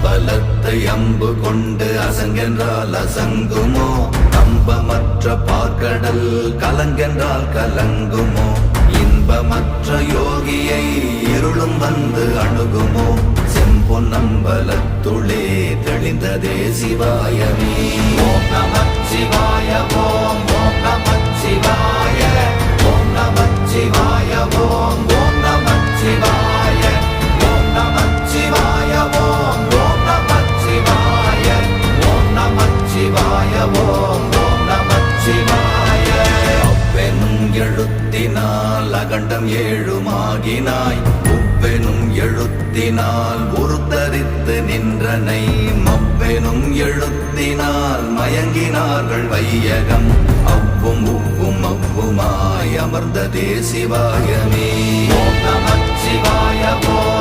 அம்பலத்தை அம்பு கொண்டு அசங்கென்றால் அசங்குமோ? நம்பமற்ற பார்க்கடல் கலங்கென்றால் கலங்குமோ? இன்பமற்ற யோகியை இருளும் வந்து அணுகுமோ? செம்பொன்னம்பலத்துளே தெளிந்ததே சிவாயமே. ஓம் நமச்சிவாய ஓம் ஓம் நமச்சிவாய ஓம் நமச்சிவாய ஓம் ஓம் நமச்சிவாய ஓம் நமச்சிவாய ஓம் ஓம் நமச்சிவாய ஓம் நமச்சிவாய ஓம் ஓம் நமச்சிவாய. அவ்வெனும் எழுத்தினால் அகண்டம் ஏழுமாகினாய், உவ்வெனும் எழுத்தினால் உருத்தரித்து நின்றனை, மவ்வெனும் எழுத்தினால் மயங்கினார்கள் வையகம். அவ்வும் உவ்வும் அவ்வுமாய் அமர்ந்ததே சிவாயமே. ஓம் நமச்சிவாய ஓம்